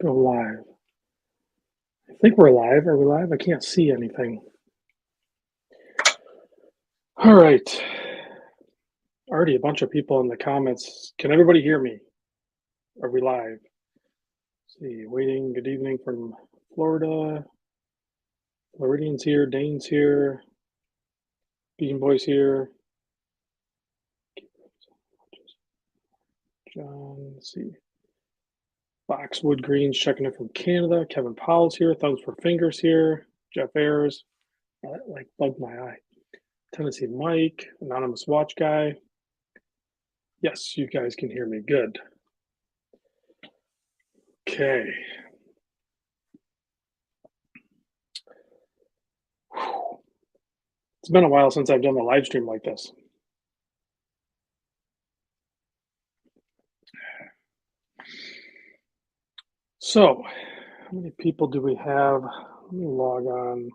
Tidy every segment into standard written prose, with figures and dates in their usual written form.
Go live. I think we're live. Are we live? I can't see anything. All right. Already a bunch of people in the comments. Can everybody hear me? Are we live? Let's see, waiting. Good evening from Florida. Floridian's here. Dane's here. Bean Boy's here. John, let's see. Boxwood Greens checking in from Canada. Kevin Powell's here. Thumbs for Fingers here. Jeff Ayers. Oh, that like bugged my eye. Tennessee Mike. Anonymous Watch Guy. Yes, you guys can hear me. Good. Okay. It's been a while since I've done a live stream like this. So, how many people do we have? Let me log on.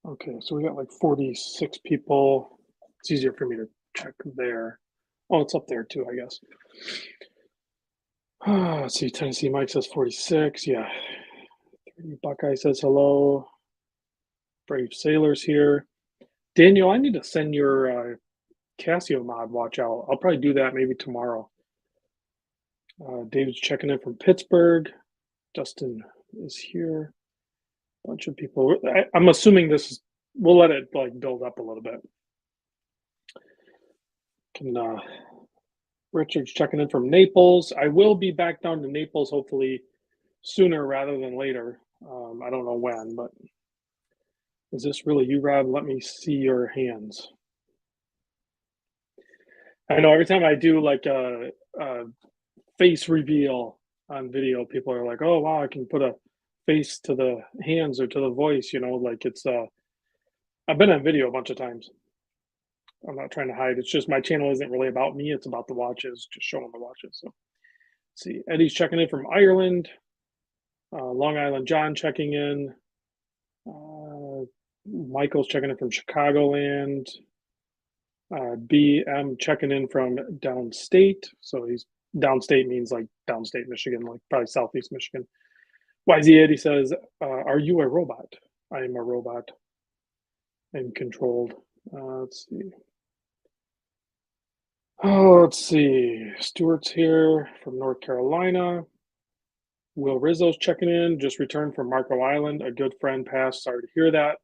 Okay, so we got like 46 people. It's easier for me to check there. Oh, it's up there too, I guess. Let's see, Tennessee Mike says 46. Yeah. Buckeye says hello. Brave Sailor's here. Daniel, I need to send your Casio mod watch out. I'll probably do that maybe tomorrow. David's checking in from Pittsburgh. Dustin is here. Bunch of people. I'm assuming this is, we'll let it like build up a little bit. Richard's checking in from Naples. I will be back down to Naples hopefully sooner rather than later. I don't know when, but is this really you, Rob? Let me see your hands. I know every time I do like a face reveal on video, people are like, "Oh wow, I can put a face to the hands or to the voice." You know, like it's. I've been on video a bunch of times. I'm not trying to hide. It's just my channel isn't really about me. It's about the watches, just showing the watches. So, let's see. Eddie's checking in from Ireland. Long Island John checking in. Michael's checking in from Chicagoland. BM checking in from downstate. So he's downstate means like downstate Michigan, like probably southeast Michigan. YZ80 says, "Are you a robot?" I am a robot. I'm controlled. Let's see. Oh, let's see. Stuart's here from North Carolina. Will Rizzo's checking in. Just returned from Marco Island. A good friend passed. Sorry to hear that.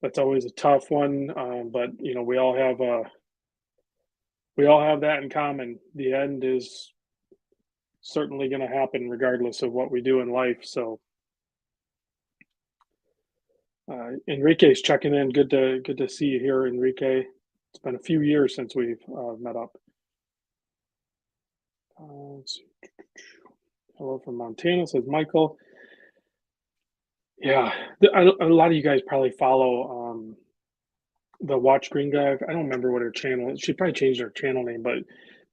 That's always a tough one, but you know we all have that in common. The end is certainly going to happen, regardless of what we do in life. So, Enrique's checking in. Good to see you here, Enrique. It's been a few years since we've met up. Hello from Montana, says Michael. Yeah, a lot of you guys probably follow the Watch Green guy. I don't remember what her channel is. She probably changed her channel name, but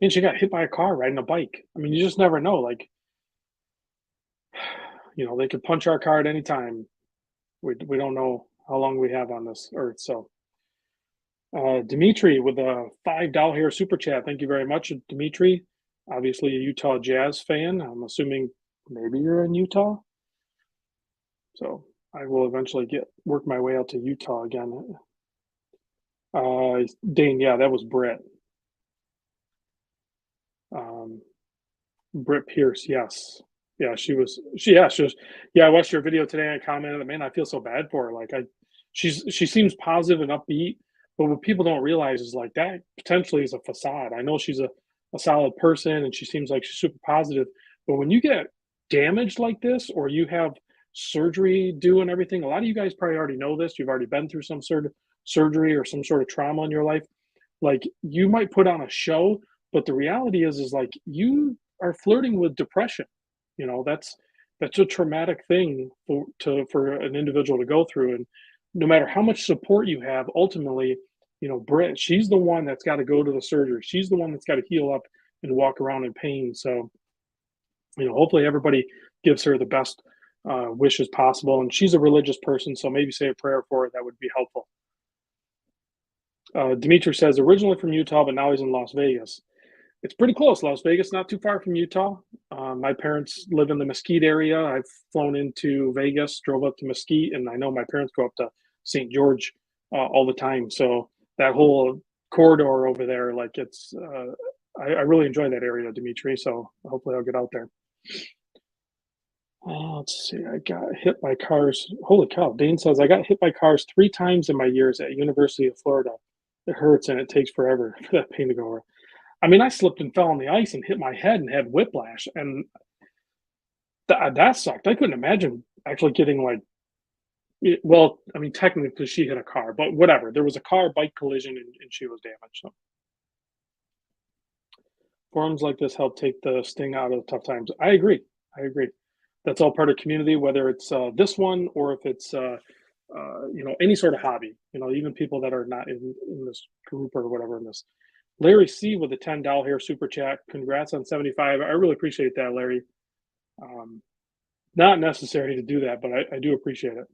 man, she got hit by a car riding a bike. I mean, you just never know. Like, you know, they could punch our car at any time. We don't know how long we have on this earth. So, Dimitri with a $5 here super chat. Thank you very much, Dimitri. Obviously, a Utah Jazz fan. I'm assuming maybe you're in Utah. So I will eventually work my way out to Utah again. Dane, yeah, that was Britt. Britt Pierce, yes. Yeah, she was. Yeah, I watched her video today and commented, man, I feel so bad for her. Like she seems positive and upbeat, but what people don't realize is like that potentially is a facade. I know she's a solid person and she seems like she's super positive, but when you get damaged like this or you have surgery due and everything, a lot of you guys probably already know this. You've already been through some sort of surgery or some sort of trauma in your life. Like you might put on a show, but the reality is like you are flirting with depression. You know, that's a traumatic thing for an individual to go through. And no matter how much support you have, ultimately, you know, Britt, she's the one that's got to go to the surgery. She's the one that's got to heal up and walk around in pain. So, you know, hopefully everybody gives her the best wishes possible. And she's a religious person, so maybe say a prayer for her. That would be helpful. Dimitri says originally from Utah, but now he's in Las Vegas. It's pretty close. Las Vegas, not too far from Utah. My parents live in the Mesquite area. I've flown into Vegas, drove up to Mesquite, and I know my parents go up to St. George all the time. So that whole corridor over there, like I really enjoy that area, Dimitri. So hopefully I'll get out there. Let's see. I got hit by cars. Holy cow! Dane says I got hit by cars 3 times in my years at University of Florida. It hurts and it takes forever for that pain to go over. I mean, I slipped and fell on the ice and hit my head and had whiplash, and that sucked. I couldn't imagine actually getting like, well, I mean, technically she hit a car, but whatever. There was a car bike collision and she was damaged. So forums like this help take the sting out of tough times. I agree. I agree. That's all part of community, whether it's this one or if it's any sort of hobby. Even people that are not in this group or whatever in this. Larry C with a $10 here super chat. Congrats on 75. I really appreciate that, Larry. Not necessary to do that, but I do appreciate it.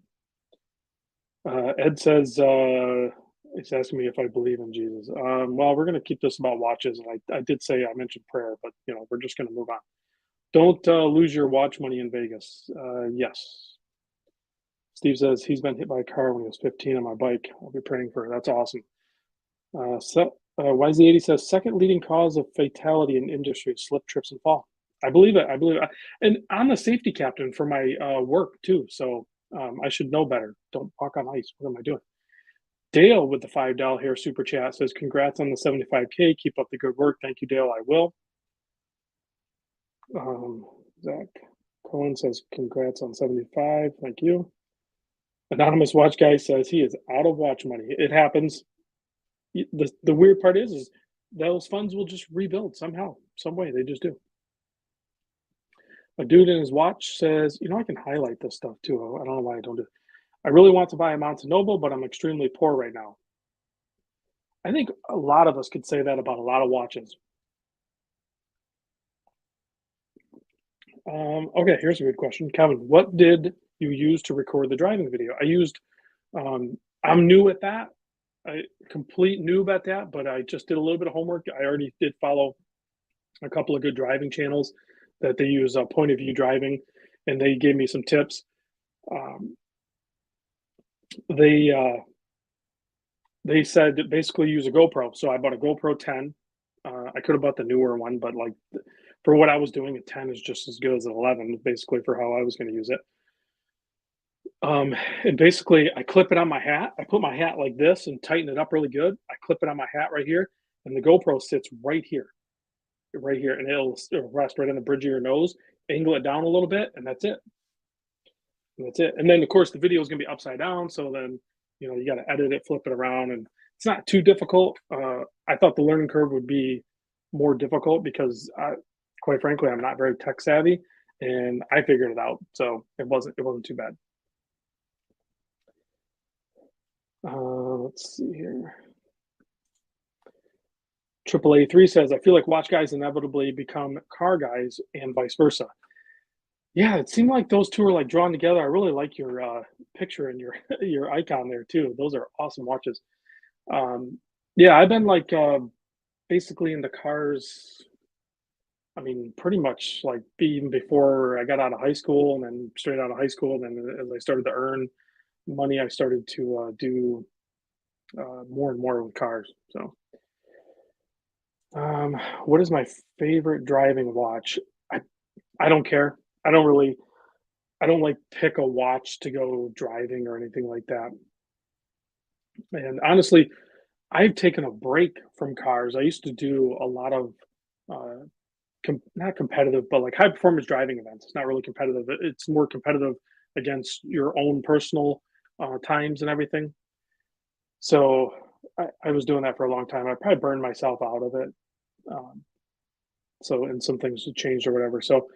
Ed says he's asking me if I believe in Jesus. Well, we're going to keep this about watches, and I did say I mentioned prayer, but we're just going to move on. Don't lose your watch money in Vegas. Yes. Steve says he's been hit by a car when he was 15 on my bike. I'll be praying for her. That's awesome. YZ80 says second leading cause of fatality in industry: slip, trips, and fall. I believe it. I believe it. And I'm the safety captain for my work too, so I should know better. Don't walk on ice. What am I doing? Dale with the $5 here super chat says congrats on the 75K. Keep up the good work. Thank you, Dale. I will. Zach Cohen says congrats on 75. Thank you. Anonymous watch guy says he is out of watch money. It happens. The weird part is those funds will just rebuild somehow, some way. They just do. A dude in his watch says, I can highlight this stuff too. I don't know why I don't do it. I really want to buy a Montenoble, but I'm extremely poor right now. I think a lot of us could say that about a lot of watches. Okay, here's a good question. Kevin, what did you use to record the driving video? I used, I'm new at that. Complete noob at that, but I just did a little bit of homework. I already did follow a couple of good driving channels that they use point of view driving, and they gave me some tips. They said basically use a GoPro. So I bought a GoPro 10. I could have bought the newer one, but like for what I was doing, a 10 is just as good as an 11, basically for how I was going to use it. And basically I clip it on my hat. I put my hat like this and tighten it up really good. I clip it on my hat right here, and the GoPro sits right here, and it'll rest right on the bridge of your nose, angle it down a little bit, and that's it. And then of course the video is going to be upside down. So then, you got to edit it, flip it around, and it's not too difficult. I thought the learning curve would be more difficult because quite frankly, I'm not very tech savvy, and I figured it out. So it wasn't too bad. Let's see here. AAA3 says, I feel like watch guys inevitably become car guys and vice versa. Yeah, it seemed like those two are like drawn together. I really like your picture and your your icon there too. Those are awesome watches. Yeah, I've been like basically into cars. I mean, pretty much like even before I got out of high school, and then straight out of high school, and then as I started to earn money, I started to do more and more with cars. So, what is my favorite driving watch? I I don't care. I don't really. I don't like pick a watch to go driving or anything like that. And honestly, I've taken a break from cars. I used to do a lot of uh, not competitive, but like high performance driving events. It's not really competitive. It's more competitive against your own personal times and everything. So I was doing that for a long time. I probably burned myself out of it. Um, and some things have changed or whatever. So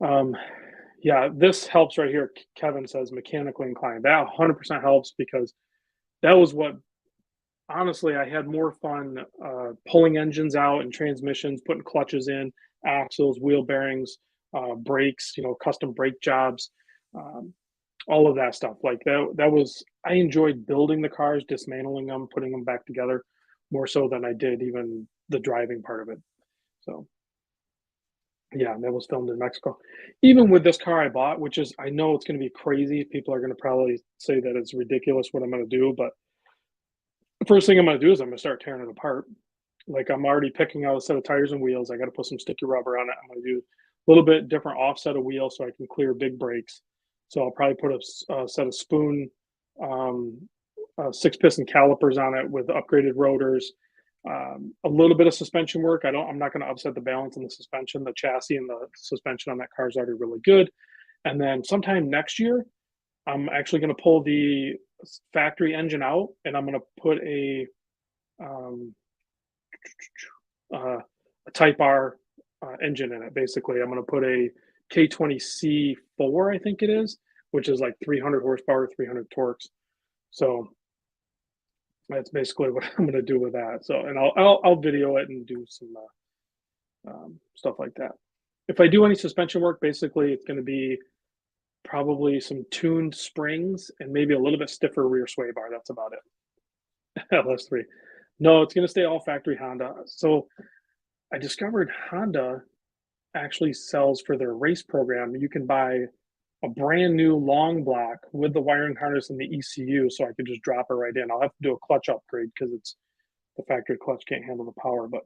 um, yeah, this helps right here. Kevin says mechanically inclined. That 100% helps because that was what honestly I had more fun pulling engines out and transmissions, putting clutches in, axles, wheel bearings, brakes, custom brake jobs. Um, all of that stuff. Like that was I enjoyed building the cars, dismantling them, putting them back together more so than I did even the driving part of it. So yeah, and that was filmed in Mexico. Even with this car I bought, which is I know it's gonna be crazy. People are gonna probably say that it's ridiculous what I'm gonna do, but the first thing I'm gonna do is I'm gonna start tearing it apart. Like I'm already picking out a set of tires and wheels. I got to put some sticky rubber on it. I'm going to do a little bit different offset of wheels so I can clear big brakes. So I'll probably put a set of spoon, um, six piston calipers on it with upgraded rotors. A little bit of suspension work. I'm not going to upset the balance in the suspension. The chassis and the suspension on that car is already really good. And then sometime next year, I'm actually going to pull the factory engine out and I'm going to put um, a Type R engine in it. Basically, I'm going to put a K20C4, I think it is, which is like 300 horsepower, 300 torques. So that's basically what I'm going to do with that. So, and I'll video it and do some stuff like that. If I do any suspension work, basically it's going to be probably some tuned springs and maybe a little bit stiffer rear sway bar. That's about it. LS3. No, it's going to stay all factory Honda. So I discovered Honda actually sells for their race program. You can buy a brand new long block with the wiring harness and the ECU, so I could just drop it right in. I'll have to do a clutch upgrade because it's the factory clutch can't handle the power, but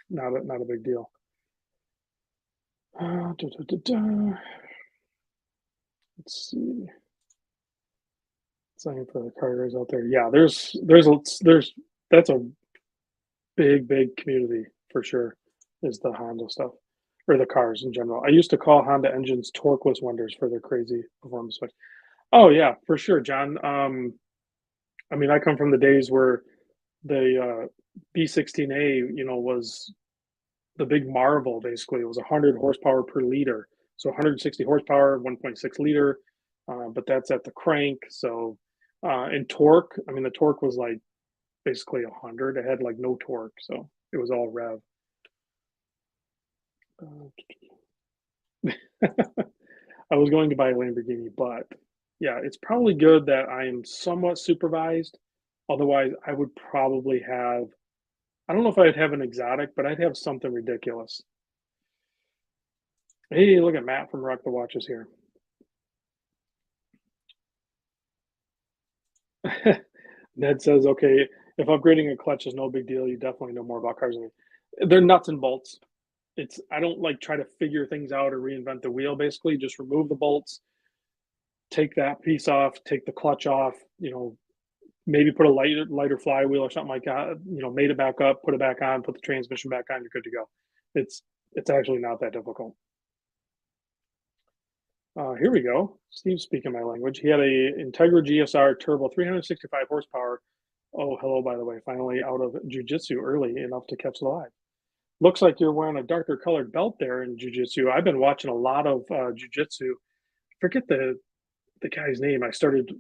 not a big deal. Da, da, da, da. Let's see. Something for the car guys out there. Yeah, there's that's a big community for sure. Is the Honda stuff or the cars in general. I used to call Honda engines torqueless wonders for their crazy performance specs. Oh yeah, for sure, John. I mean, I come from the days where the B16A, was the big marvel. Basically, it was 100 horsepower per liter, so 160 horsepower, 1.6 liter. But that's at the crank. So, in torque, I mean, the torque was like basically 100. It had like no torque, so it was all rev. Uh, I was going to buy a Lamborghini, but yeah, it's probably good that I am somewhat supervised. Otherwise, I would probably have, I don't know if I'd have an exotic, but I'd have something ridiculous. Hey, look at Matt from Rock the Watches here. Ned says, okay, if upgrading a clutch is no big deal, you definitely know more about cars than me. They're nuts and bolts. I don't like try to figure things out or reinvent the wheel. Basically, just remove the bolts, take that piece off, take the clutch off, maybe put a lighter flywheel or something like that, made it back up, put it back on, put the transmission back on, you're good to go. It's it's actually not that difficult. Here we go. Steve's speaking my language. He had a Integra GSR Turbo, 365 horsepower. Oh, hello, by the way. Finally out of jujitsu early enough to catch the live. Looks like you're wearing a darker colored belt there in jujitsu. I've been watching a lot of jujitsu. Forget the guy's name. I started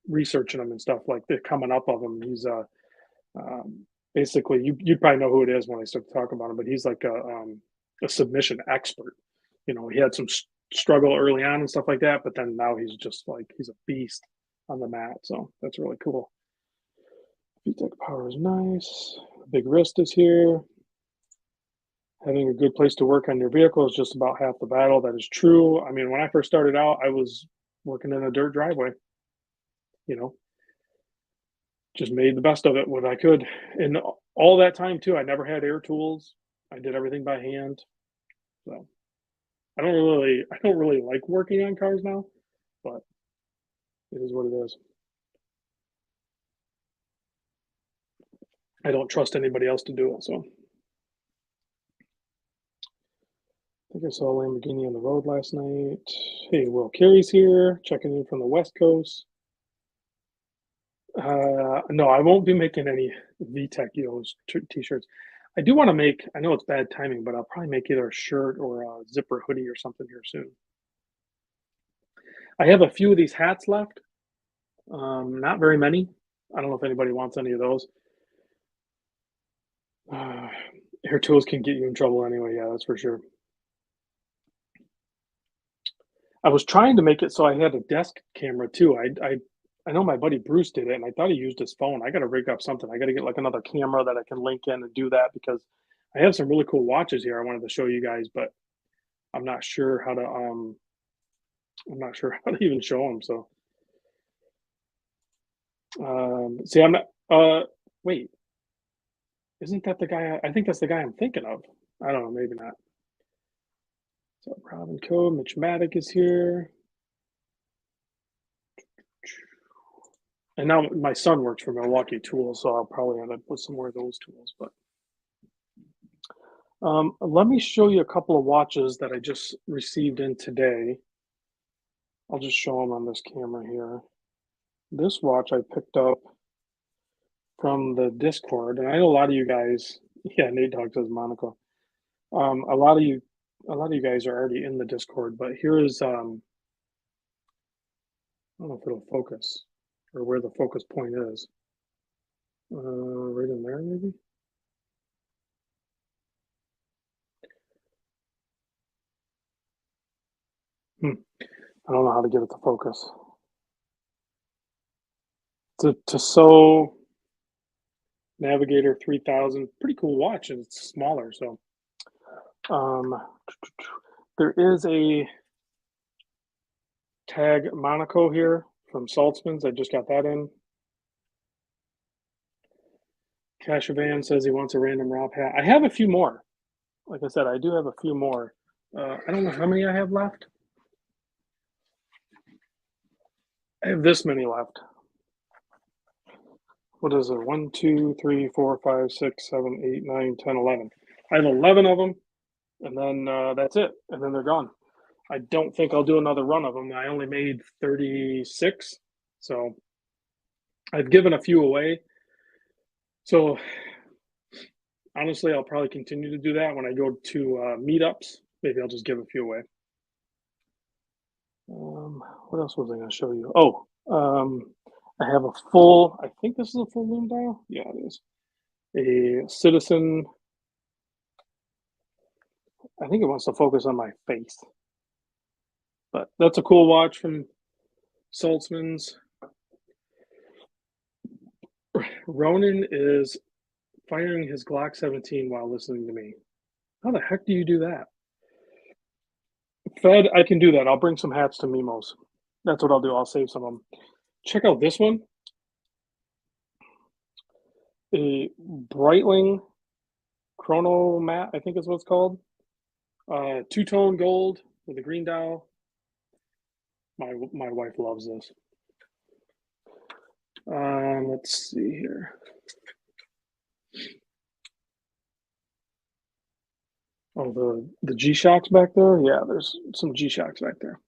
researching him and stuff like the coming up of him. He's basically you probably know who it is when I start to talk about him, but he's like a submission expert. He had some struggle early on and stuff like that, but then now he's just like he's a beast on the mat. So that's really cool. VTEC power is nice. Big wrist is here. Having a good place to work on your vehicle is just about half the battle. That is true. I mean, when I first started out, I was working in a dirt driveway, you know, just made the best of it what I could. And all that time too, I never had air tools. I did everything by hand. So I don't really like working on cars now, but it is what it is. I don't trust anybody else to do it. So I think I saw a Lamborghini on the road last night. Hey, Will Carey's here, checking in from the West Coast. No, I won't be making any VTech Yo's t-shirts. I do want to make. I know it's bad timing, but I'll probably make either a shirt or a zipper hoodie or something here soon. I have a few of these hats left. Not very many. I don't know if anybody wants any of those. Uh, Hair tools can get you in trouble anyway. Yeah, that's for sure. I was trying to make it so I had a desk camera too. I know my buddy Bruce did it, and I thought he used his phone. I gotta rig up something. I gotta get, like, another camera that I can link in and do that because I have some really cool watches here I wanted to show you guys, but I'm not sure how to, I'm not sure how to even show them. So, see, I'm not wait, isn't that the guy I think that's the guy I'm thinking of. I don't know, maybe not. So Robin Code, Mitch Maddock is here. And now my son works for Milwaukee Tools, so I'll probably end up with some more of those tools. But let me show you a couple of watches that I just received in today. I'll just show them on this camera here. This watch I picked up from the Discord, and I know a lot of you guys. Yeah, Nate Dogg says Monaco. A lot of you guys are already in the Discord, but here is I don't know if it'll focus or where the focus point is. Right in there, maybe. I don't know how to get it to focus. It's a Tissot Navigator 3000, pretty cool watch, and it's smaller. So, um, there is a Tag Monaco here from Saltzman's. I just got that in. Cashavan says he wants a random Rob hat. I have a few more. Like I said, I do have a few more. I don't know how many I have left. I have this many left. What is it? 1, 2, 3, 4, 5, 6, 7, 8, 9, 10, 11. I have 11 of them, and then that's it. And then they're gone. I don't think I'll do another run of them. I only made 36, so I've given a few away. So honestly, I'll probably continue to do that when I go to meetups. Maybe I'll just give a few away. What else was I going to show you? Oh, I have a full. I think this is a full moon dial. Yeah, it is. A Citizen. I think it wants to focus on my face, but that's a cool watch from Saltzman's. Ronan is firing his Glock 17 while listening to me. How the heck do you do that? Fed, I can do that. I'll bring some hats to Mimos. That's what I'll do. I'll save some of them. Check out this one. A Breitling Chrono Mat, I think is what it's called. Two-tone gold with a green dial. My wife loves this. Let's see here. Oh, the G-Shocks back there? Yeah, there's some G-Shocks back there.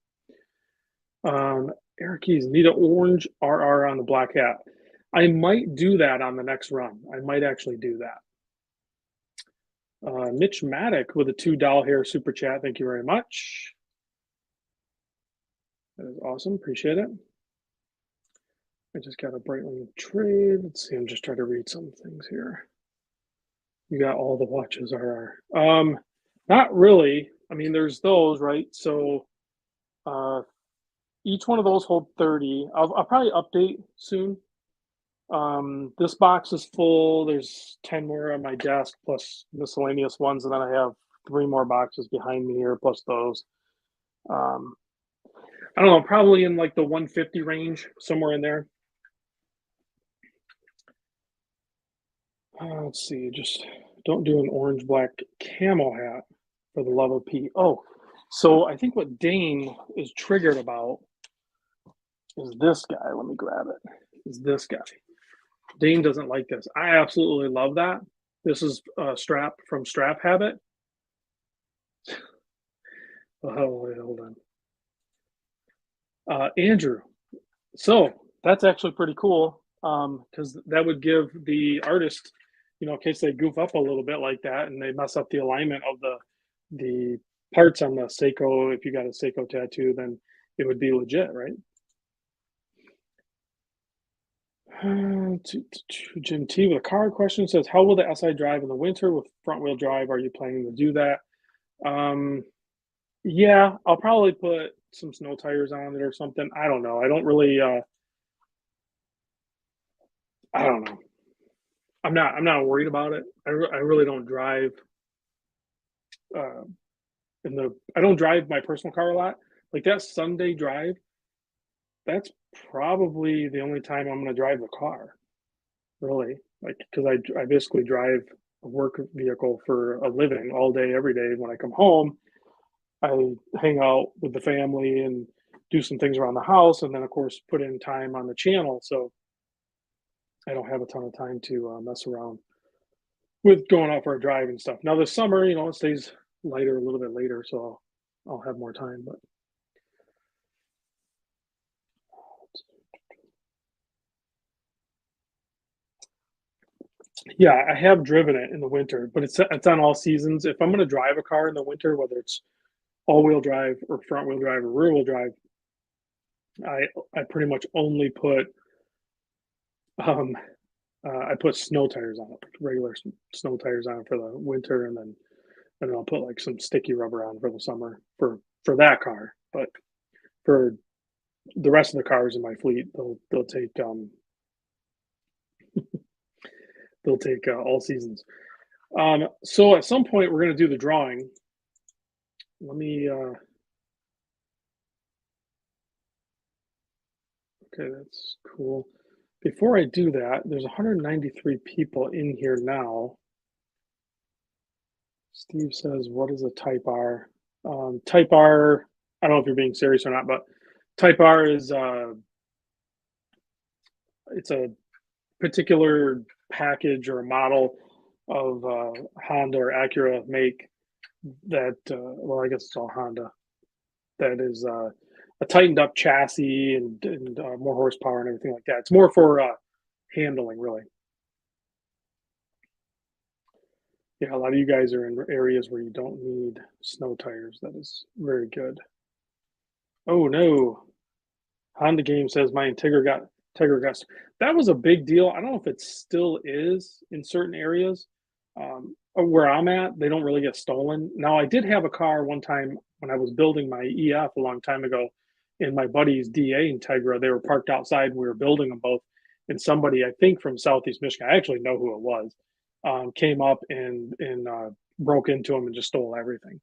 Eric Keys, need an orange RR on the black hat. I might do that on the next run. I might actually do that. Mitch Maddock with a $2 hair super chat. Thank you very much. That is awesome. Appreciate it. I just got a Breitling trade. Let's see. I'm just trying to read some things here. You got all the watches RR. Not really. I mean, there's those, right? So each one of those hold 30. I'll probably update soon. This box is full. There's 10 more on my desk plus miscellaneous ones, and then I have 3 more boxes behind me here plus those. I don't know, probably in like the 150 range, somewhere in there. Let's see, just don't do an orange black camo hat for the love of Pete. Oh, so I think what Dane is triggered about is this guy. Let me grab it. Is this guy. Dane doesn't like this. I absolutely love that. This is Strap from Strap Habit. Oh, wait, hold on. Andrew. So that's actually pretty cool because that would give the artist, you know, in case they goof up a little bit like that and they mess up the alignment of the parts on the Seiko. If you got a Seiko tattoo, then it would be legit, right? Jim T with a card question says, how will the SI drive in the winter with front wheel drive? Are you planning to do that? Yeah, I'll probably put some snow tires on it or something. I don't know. I don't really. I don't know. I'm not worried about it. I really don't drive. Uh, I don't drive my personal car a lot. Like that Sunday drive, that's probably the only time I'm going to drive the car. Really, like because I basically drive a work vehicle for a living all day, every day. When I come home, I hang out with the family and do some things around the house, and then of course put in time on the channel. So I don't have a ton of time to mess around with going out for a drive and stuff. Now this summer, it stays lighter a little bit later, so I'll have more time. But yeah, I have driven it in the winter, but it's on all seasons. If I'm going to drive a car in the winter, whether it's all-wheel drive or front-wheel drive or rear-wheel drive, I I pretty much only put um I put snow tires on it, like regular snow tires on it for the winter, and then I'll put like some sticky rubber on for the summer for that car. But for the rest of the cars in my fleet, they'll take all seasons. So at some point we're gonna do the drawing. Let me Okay, that's cool. Before I do that, there's 193 people in here now. Steve says, "What is a type R?" Type R. I don't know if you're being serious or not, but type R is it's a particular package or a model of Honda or Acura make that. Well, I guess it's all Honda. That is a tightened up chassis and more horsepower and everything like that. It's more for handling, really. Yeah, a lot of you guys are in areas where you don't need snow tires. That is very good. Oh no, Honda game says my Integra got. That was a big deal. I don't know if it still is in certain areas. Where I'm at, they don't really get stolen. Now, I did have a car one time when I was building my EF a long time ago, in my buddy's DA Integra. They were parked outside. And we were building them both, and somebody I think from Southeast Michigan, I actually know who it was, came up and broke into them and just stole everything.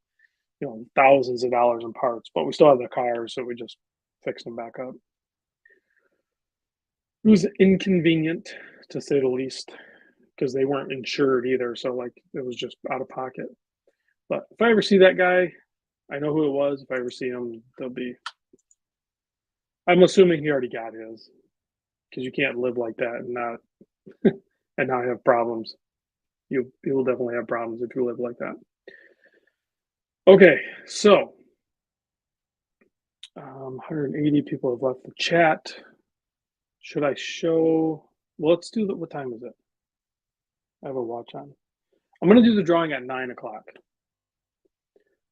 Thousands of dollars in parts, but we still have the cars, so we just fixed them back up. It was inconvenient to say the least because they weren't insured either. So like it was just out of pocket. But if I ever see that guy, I know who it was. If I ever see him, they'll be. I'm assuming he already got his because you can't live like that and not have problems. You'll definitely have problems if you live like that. Okay, so 180 people have left the chat. Should I show? Well, let's do the. What time is it? I have a watch on. I'm going to do the drawing at 9 o'clock.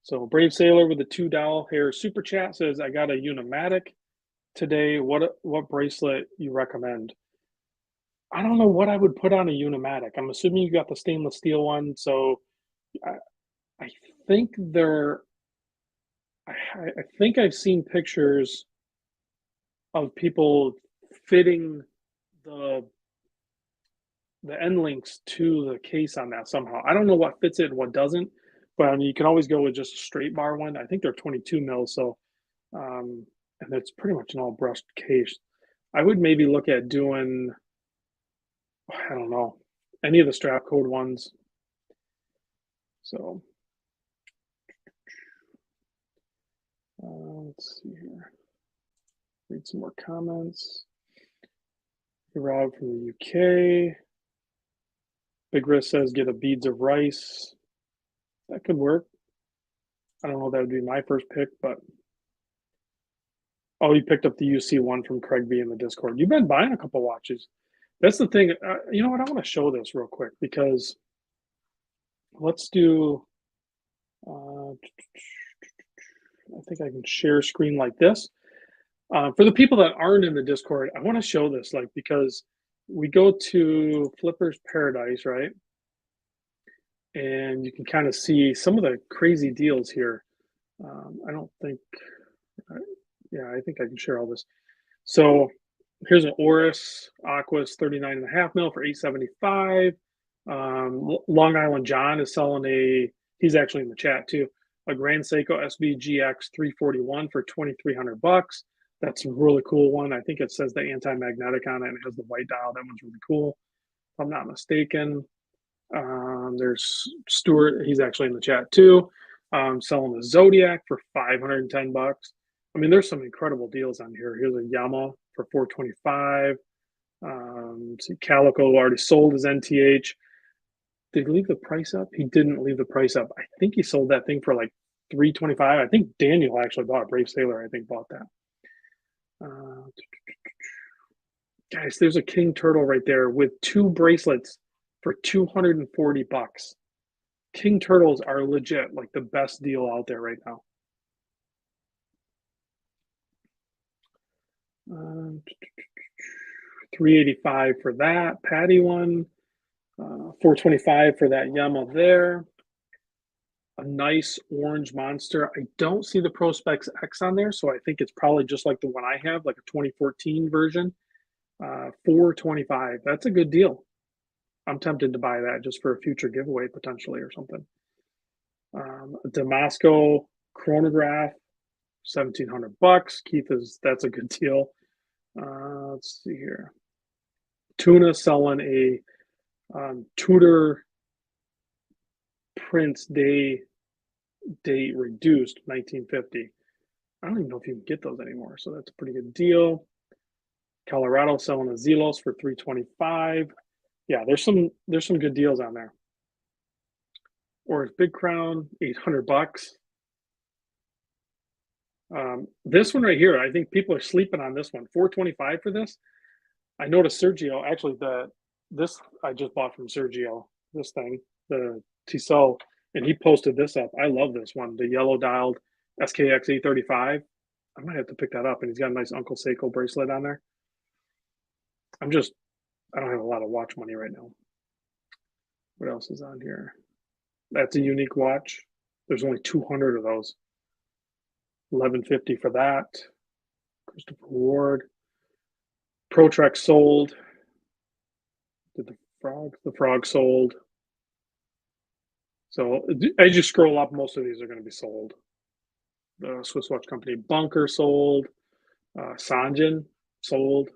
So Brave Sailor with the $2 hair super chat says, "I got a Unimatic today. What bracelet you recommend?" I don't know what I would put on a Unimatic. I'm assuming you got the stainless steel one. So I, I think they're. I think I've seen pictures of people fitting the the end links to the case on that somehow. I don't know what fits it and what doesn't, but I mean, you can always go with just a straight bar one. I think they're 22 mils, so and it's pretty much an all brushed case. I would maybe look at doing, I don't know, any of the strap code ones. So let's see here. Read some more comments. Rob from the UK. Big Risk says get a beads of rice. That could work. I don't know if that would be my first pick, but oh, you picked up the UC one from Craig B in the Discord. You've been buying a couple watches. That's the thing. You know what? I want to show this real quick because let's do. I think I can share screen like this. For the people that aren't in the Discord, I want to show this because we go to Flipper's Paradise, right? And you can kind of see some of the crazy deals here. I don't think Yeah, I think I can share all this. So here's an Oris Aquas 39.5 mil for 875. Long Island John is selling he's actually in the chat too, a Grand Seiko SBGX 341 for 2,300 bucks. That's a really cool one. I think it says the anti-magnetic on it and it has the white dial. That one's really cool, if I'm not mistaken. There's Stuart, he's actually in the chat too. Selling the Zodiac for 510 bucks. I mean, there's some incredible deals on here. Here's a Yamaha for 425. See, Calico already sold his NTH. Did he leave the price up? He didn't leave the price up. I think he sold that thing for like 325. I think Daniel actually bought Brave Sailor. I think bought that. Guys, there's a King Turtle right there with 2 bracelets for 240 bucks. King Turtles are legit like the best deal out there right now. 385 for that Patty one. 425 for that Yamaha there. A nice orange monster. I don't see the Prospex X on there, so I think it's probably just like the one I have, like a 2014 version. 425. That's a good deal. I'm tempted to buy that just for a future giveaway potentially or something. A Damasco chronograph, 1,700 bucks. That's a good deal. Let's see here. Tuna selling a Tudor Prince date reduced 1950. I don't even know if you can get those anymore, so that's a pretty good deal. Colorado selling a Zelos for 325. Yeah, there's some good deals on there. Or Big Crown, 800 bucks. This one right here, I think people are sleeping on this one. 425 for this. I noticed Sergio, actually this I just bought from Sergio, this thing, the Tissot, and he posted this up. I love this one, the yellow dialed SKX 835. I might have to pick that up, and he's got a nice Uncle Seiko bracelet on there. I don't have a lot of watch money right now. What else is on here? That's a unique watch. There's only 200 of those. 1150 for that. Christopher Ward. ProTrek sold. Did the frog sold. So as you scroll up, most of these are going to be sold. The Swiss watch company Bunker sold. Sanjin sold.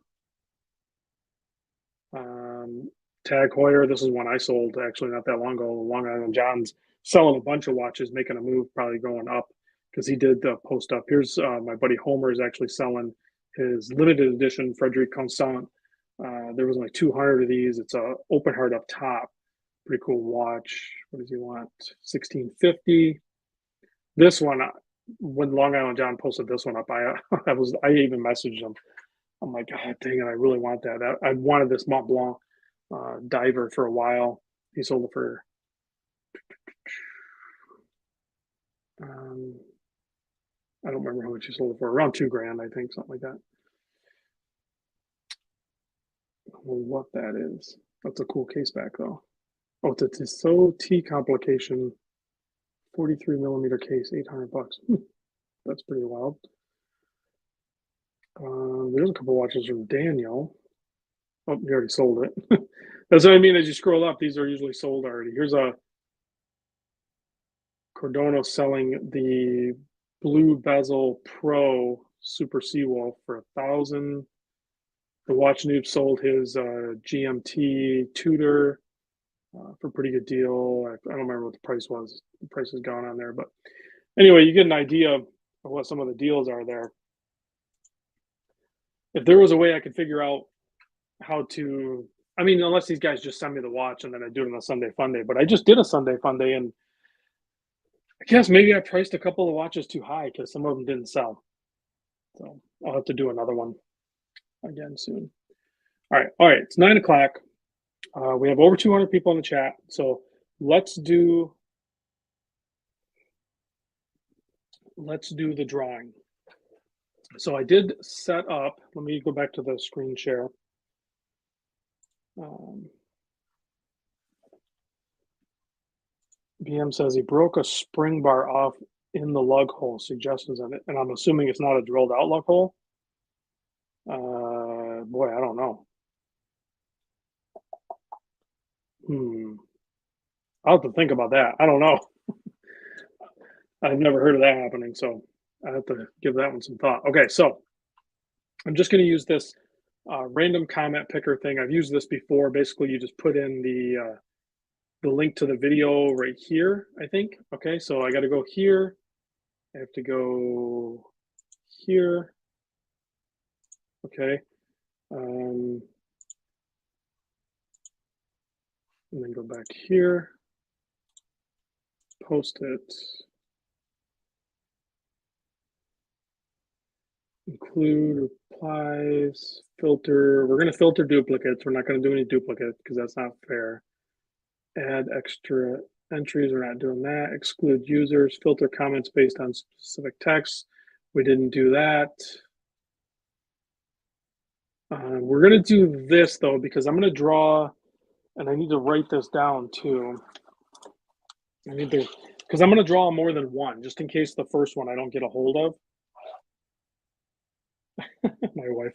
Tag Heuer, this is one I sold actually not that long ago. Long Island John's selling a bunch of watches, making a move, probably going up because he did post up. Here's my buddy Homer is actually selling his limited edition Frederic Constant. There was only 200 of these. It's a open heart up top. Pretty cool watch. What does he want? 1650. This one, when Long Island John posted this one up, I even messaged him. I'm like, God dang it, I really want that. I wanted this Mont Blanc diver for a while. He sold it for I don't remember how much he sold it for. Around $2,000, I think, something like that. Well, what that is. That's a cool case back though. Oh, it's a Tissot T complication, 43 millimeter case, 800 bucks. That's pretty wild. There's a couple watches from Daniel. Oh, you already sold it. That's what I mean. As you scroll up, these are usually sold already. Here's a Cordano selling the Blue Bezel Pro Super Seawolf for 1,000. The Watch Noob sold his GMT Tudor for a pretty good deal. I don't remember what the price was. The price is gone on there, but anyway, you get an idea of what some of the deals are there. If there was a way I could figure out how to, I mean, unless these guys just send me the watch and then I do it on a Sunday fun day, but I just did a Sunday fun day and I guess maybe I priced a couple of watches too high because some of them didn't sell. So I'll have to do another one again soon. All right. It's 9 o'clock. We have over 200 people in the chat. So let's do the drawing. So I did set up, let me go back to the screen share. BM says he broke a spring bar off in the lug hole suggestions on it, and I'm assuming it's not a drilled out lug hole. Boy, I don't know. Hmm. I'll have to think about that. I don't know. I've never heard of that happening, so I have to give that one some thought. Okay, so I'm just going to use this random comment picker thing. I've used this before. Basically, you just put in the link to the video right here, I think. Okay, so I got to go here. I have to go here. Okay. And then go back here, post it, include replies, filter. We're going to filter duplicates. We're not going to do any duplicates because that's not fair. Add extra entries. We're not doing that. Exclude users, filter comments based on specific text. We didn't do that. We're going to do this though, because I'm going to draw, and I need to write this down too. I need to, because I'm going to draw more than one, just in case the first one I don't get a hold of. My wife,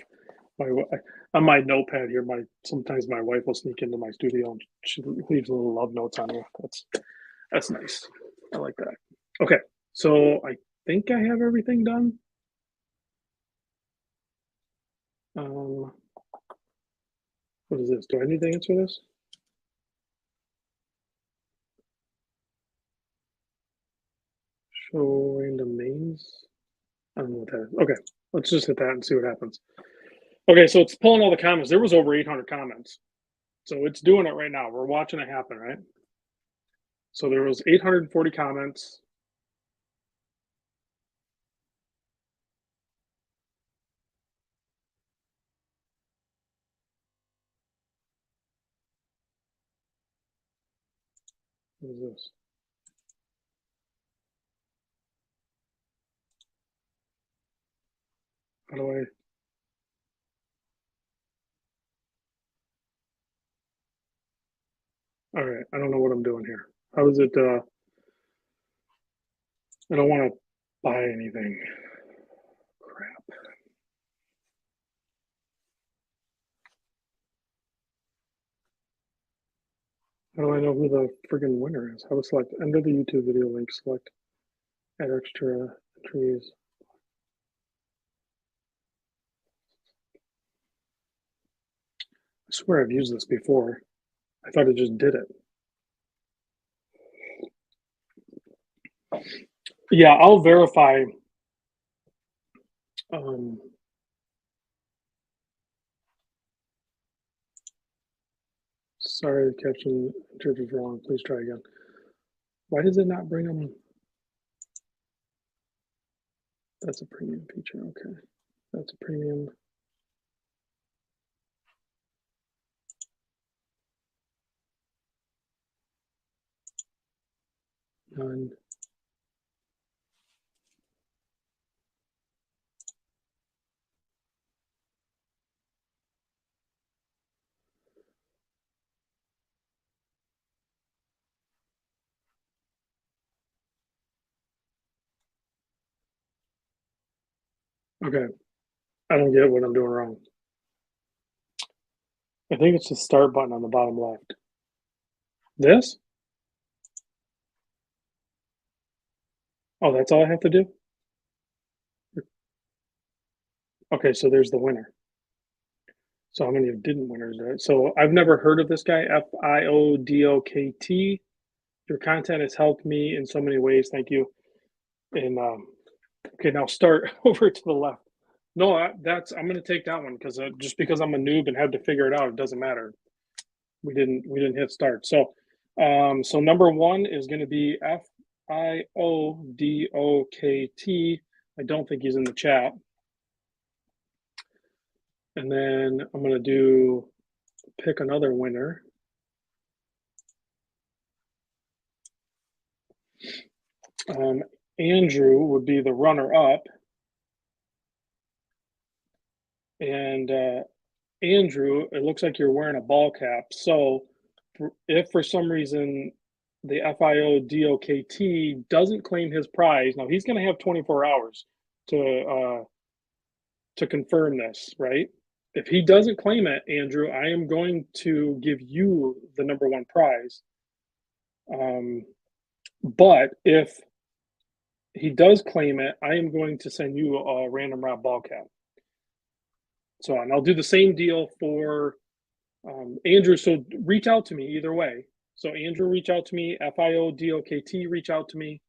on my notepad here, sometimes my wife will sneak into my studio and she leaves little love notes on here. That's nice. I like that. Okay, so I think I have everything done. What is this? Do I need to answer this? Show random names. I don't know what that is. Okay, let's just hit that and see what happens. Okay, so it's pulling all the comments. There was over 800 comments. So it's doing it right now. We're watching it happen, right? So there was 840 comments. What is this? How do I? All right, I don't know what I'm doing here. How does it? I don't want to buy anything. Crap. How do I know who the friggin' winner is? How to select? Enter the YouTube video link. Select. Add extra entries. I swear I've used this before. I thought it just did it. Yeah, I'll verify. Um, Sorry, the caption entered is wrong. Please try again. Why does it not bring them? That's a premium feature. Okay, that's a premium. None. Okay, I don't get what I'm doing wrong. I think it's the start button on the bottom left. This? Oh, that's all I have to do? Okay, so there's the winner. So how many didn't winners? Right? So I've never heard of this guy, Fiodokt. Your content has helped me in so many ways. Thank you. And okay, now start over to the left. No, I'm going to take that one because just because I'm a noob and had to figure it out, it doesn't matter. We didn't hit start. So number one is going to be Fiodokt. I don't think he's in the chat. And then I'm going to pick another winner. Andrew would be the runner up. And Andrew, it looks like you're wearing a ball cap. So if for some reason the FIODOKT doesn't claim his prize, now he's going to have 24 hours to confirm this, right? If he doesn't claim it, Andrew, I am going to give you the number one prize. But if he does claim it, I am going to send you a random Rob ball cap. So, and I'll do the same deal for Andrew. So reach out to me either way. So Andrew, reach out to me. FIODOKT, reach out to me.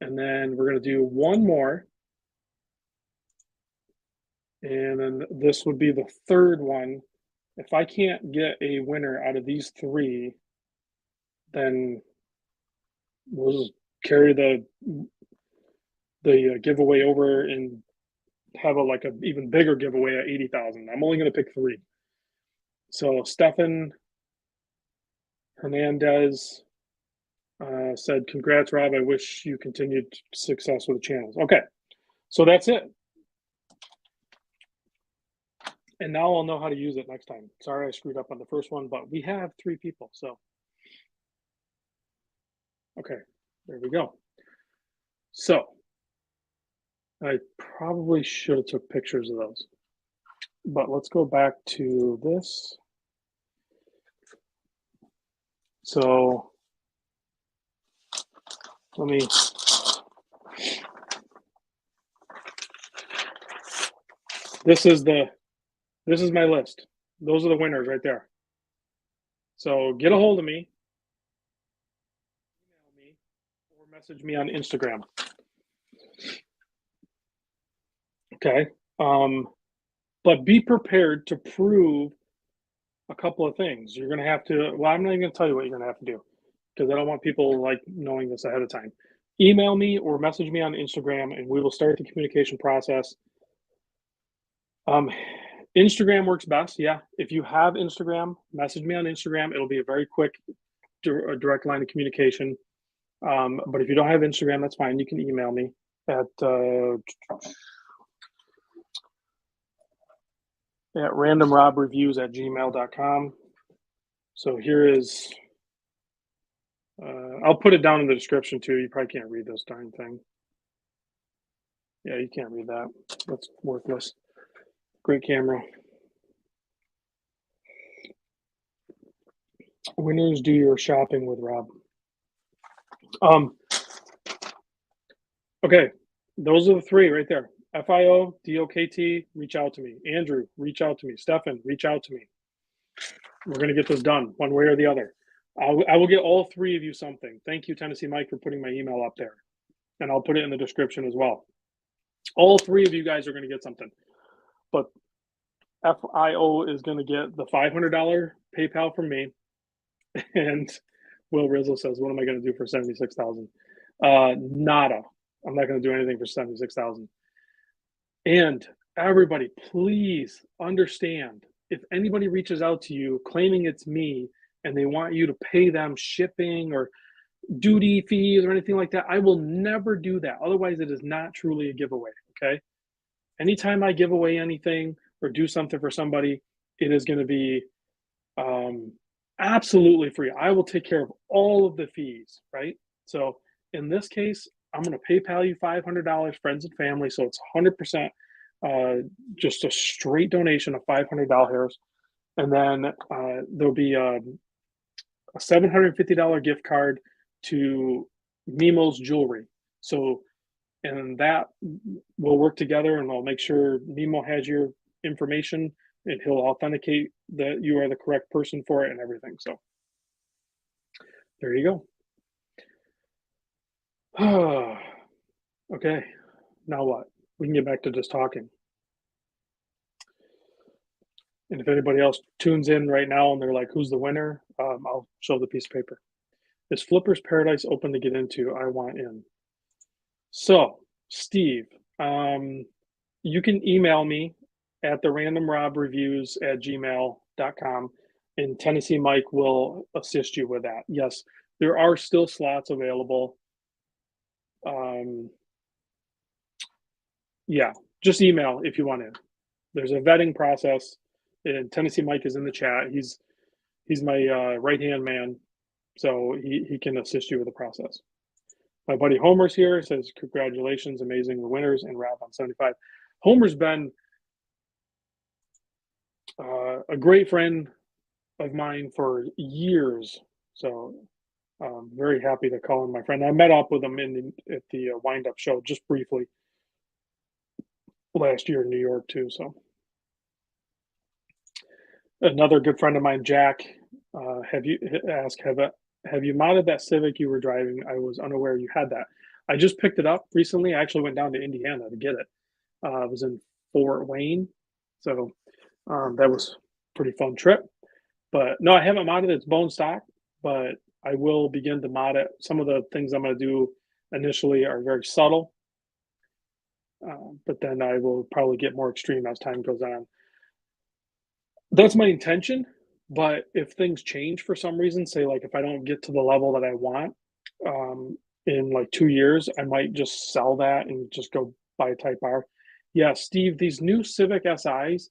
And then we're going to do one more. And then this would be the third one. If I can't get a winner out of these three, then we'll just carry the giveaway over and have a even bigger giveaway at 80,000. I'm only going to pick three. So Stefan Hernandez said, "Congrats, Rob. I wish you continued success with the channels." Okay, so that's it. And now I'll know how to use it next time. Sorry I screwed up on the first one, but we have three people, so. Okay, there we go. So I probably should have took pictures of those, but let's go back to this. So let me, this is my list. Those are the winners right there. So get a hold of me, email me, or message me on Instagram. Okay. But be prepared to prove a couple of things. You're going to have to, well, I'm not even going to tell you what you're going to have to do because I don't want people like knowing this ahead of time. Email me or message me on Instagram and we will start the communication process. Instagram works best. Yeah. If you have Instagram, message me on Instagram. It'll be a very quick direct line of communication. But if you don't have Instagram, that's fine. You can email me at randomrobreviews@gmail.com. So here is, I'll put it down in the description too. You probably can't read this darn thing. Yeah, you can't read that. That's worthless. Great camera. Winners, do your shopping with Rob. Okay, those are the three right there. FIODOKT, reach out to me. Andrew, reach out to me. Stefan, reach out to me. We're going to get this done one way or the other. I will get all three of you something. Thank you, Tennessee Mike, for putting my email up there. And I'll put it in the description as well. All three of you guys are going to get something. But FIO is going to get the $500 PayPal from me. And Will Rizzo says, "What am I going to do for 76,000? Nada. I'm not going to do anything for 76,000. And everybody, please understand, if anybody reaches out to you claiming it's me and they want you to pay them shipping or duty fees or anything like that, I will never do that. Otherwise, it is not truly a giveaway. Okay. Anytime I give away anything or do something for somebody, it is going to be absolutely free. I will take care of all of the fees, right? So in this case, I'm going to PayPal you $500, friends and family. So it's 100% just a straight donation of $500. And then there'll be a $750 gift card to Nemo's Jewelry. So, and that will work together and I'll make sure Nemo has your information and he'll authenticate that you are the correct person for it and everything. So there you go. Okay, now what? We can get back to just talking. And if anybody else tunes in right now and they're like, who's the winner? I'll show the piece of paper. Is Flipper's Paradise open to get into? I want in. So, Steve, you can email me at the randomrobreviews@gmail.com and Tennessee Mike will assist you with that. Yes, there are still slots available. Yeah, just email if you want in. There's a vetting process, and Tennessee Mike is in the chat. He's my right-hand man. so he can assist you with the process. My buddy Homer's here, says, "Congratulations, amazing the winners and Rob on 75." Homer's been a great friend of mine for years, so very happy to call him my friend. I met up with him at the wind up show just briefly last year in New York too. So another good friend of mine, Jack, have you asked have you modded that Civic you were driving? I was unaware you had that. I just picked it up recently. I actually went down to Indiana to get it. I was in Fort Wayne, so that was a pretty fun trip. But no, I haven't modded it. It's bone stock, but I will begin to mod it. Some of the things I'm going to do initially are very subtle, but then I will probably get more extreme as time goes on. That's my intention. But if things change for some reason, say like if I don't get to the level that I want in like 2 years, I might just sell that and just go buy a Type R. Yeah, Steve, these new Civic SIs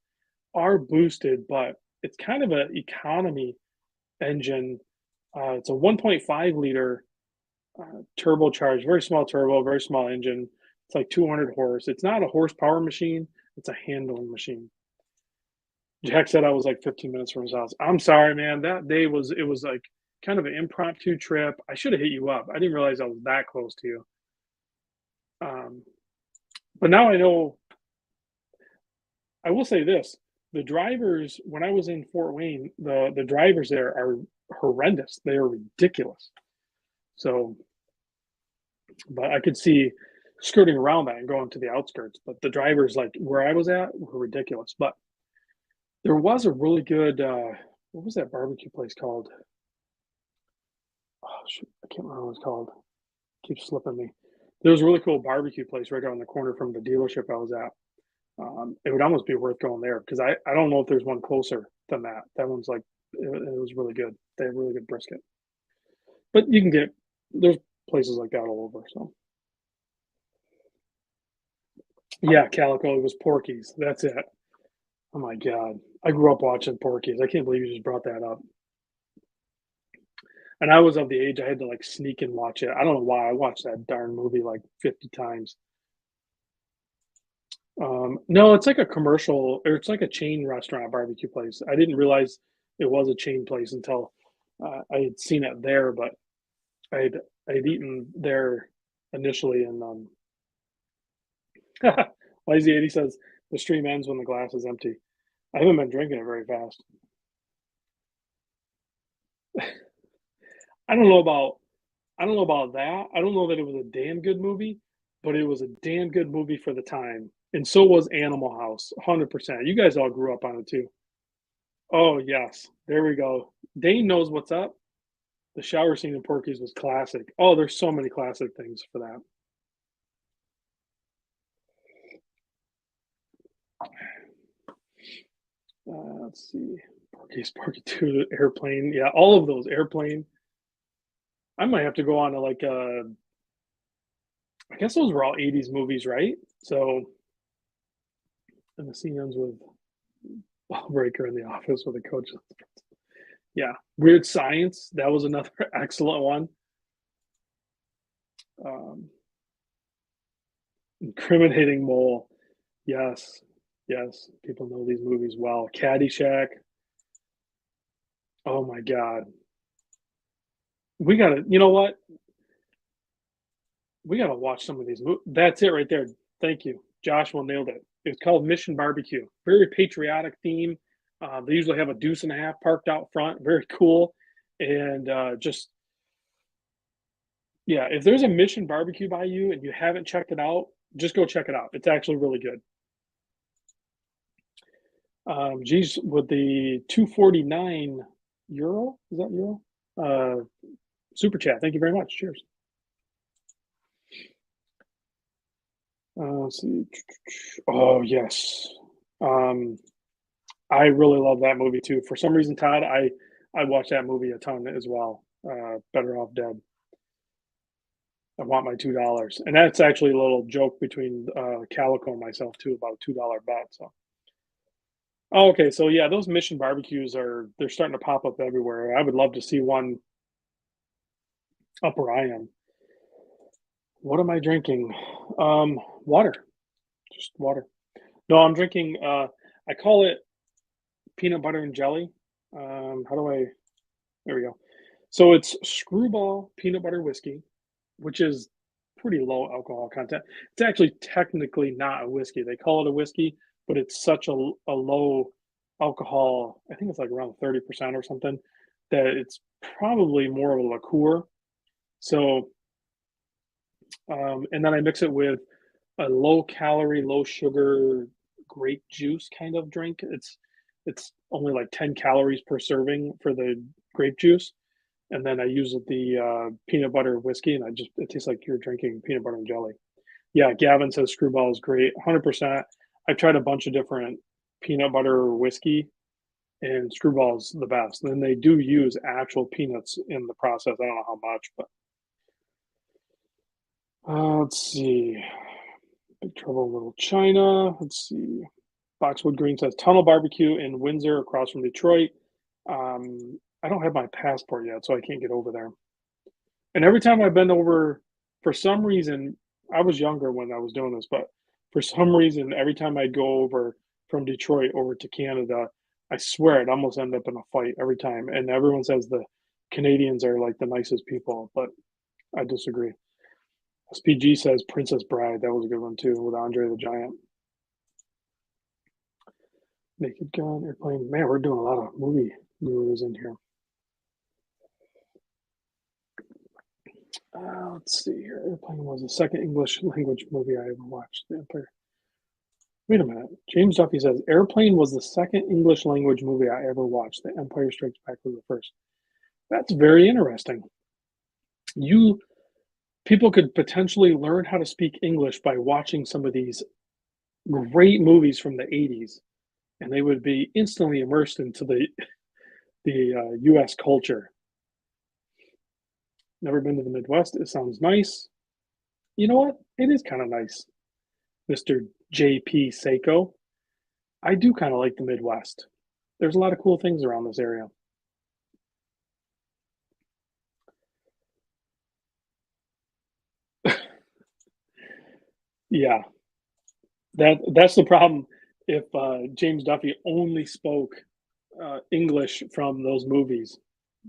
are boosted, but it's kind of an economy engine. It's a 1.5 liter turbocharged, very small turbo, very small engine. It's like 200 horse. It's not a horsepower machine, it's a handling machine. Jack said I was like 15 minutes from his house. I'm sorry, man. That day was it was like kind of an impromptu trip. I should have hit you up. I didn't realize I was that close to you. Um, but now I know. I will say this: the drivers when I was in Fort Wayne, the drivers there are horrendous. They are ridiculous. So, but I could see skirting around that and going to the outskirts. But the drivers, like where I was at, were ridiculous. But there was a really good. What was that barbecue place called? Oh, shoot, I can't remember what it's called. Keeps slipping me. There was a really cool barbecue place right around the corner from the dealership I was at. It would almost be worth going there because I don't know if there's one closer than that. That one's like it was really good. They have really good brisket, but you can get there's places like that all over. So yeah, Calico it was Porky's. That's it. Oh my god, I grew up watching Porky's. I can't believe you just brought that up. And I was of the age I had to like sneak and watch it. I don't know why I watched that darn movie like 50 times. No, it's like a commercial or it's like a chain restaurant barbecue place. I didn't realize it was a chain place until I had seen it there, but I'd I'd eaten there initially and Lazy 80 says the stream ends when the glass is empty. I haven't been drinking it very fast. I don't know about I don't know about that. I don't know that it was a damn good movie, but it was a damn good movie for the time. And so was Animal House, 100%. You guys all grew up on it too. Oh, yes. There we go. Dane knows what's up. The shower scene in Porky's was classic. Oh, there's so many classic things for that. Let's see. Porky's, Porky 2, Airplane. Yeah, all of those. Airplane. I might have to go on to like, I guess those were all 80s movies, right? So, and the scene ends with Breaker in the office with a coach. Yeah. Weird Science. That was another excellent one. Um, Incriminating Mole. Yes. Yes. People know these movies well. Caddyshack. Oh my God. We gotta, you know what? We gotta watch some of these movies. That's it right there. Thank you. Joshua nailed it. It's called Mission Barbecue. Very patriotic theme. They usually have a deuce and a half parked out front. Very cool. And just, yeah, if there's a Mission Barbecue by you and you haven't checked it out, just go check it out. It's actually really good. Geez, with the 249 euro, is that euro? Super chat. Thank you very much. Cheers. Let's see. Oh yes. Um, I really love that movie too. For some reason, Todd, I watch that movie a ton as well. Better Off Dead. I want my $2, and that's actually a little joke between Calico and myself too about a $2 bet. So, oh, okay, so yeah, those Mission barbecues are they're starting to pop up everywhere. I would love to see one up where I am. What am I drinking? Water, just water. No, I'm drinking, I call it peanut butter and jelly. How do I there we go. So it's Screwball peanut butter whiskey, which is pretty low alcohol content. It's actually technically not a whiskey. They call it a whiskey, but it's such a low alcohol. I think it's like around 30% or something that it's probably more of a liqueur. So, and then I mix it with a low calorie, low sugar grape juice kind of drink. It's only like 10 calories per serving for the grape juice, and then I use the, peanut butter whiskey, and I just it tastes like you're drinking peanut butter and jelly. Yeah, Gavin says Screwball is great, 100%. I've tried a bunch of different peanut butter whiskey, and Screwball is the best. Then they do use actual peanuts in the process. I don't know how much, but, let's see. Big Trouble in Little China. Let's see. Boxwood Green says Tunnel Barbecue in Windsor across from Detroit. I don't have my passport yet, so I can't get over there. And every time I've been over, for some reason, I was younger when I was doing this, but for some reason, every time I go over from Detroit over to Canada, I swear it almost end up in a fight every time. And everyone says the Canadians are like the nicest people, but I disagree. SPG says Princess Bride. That was a good one too with Andre the Giant. Naked Gun, Airplane. Man, we're doing a lot of movies in here. Let's see here. Airplane was the second English language movie I ever watched. The Empire. Wait a minute. James Duffy says Airplane was the second English language movie I ever watched. The Empire Strikes Back was the first. That's very interesting. You People could potentially learn how to speak English by watching some of these great movies from the 80s, and they would be instantly immersed into the US culture. Never been to the Midwest. It sounds nice. You know what? It is kind of nice, Mr. JP Seiko. I do kind of like the Midwest. There's a lot of cool things around this area. Yeah, that's the problem. If James Duffy only spoke English from those movies,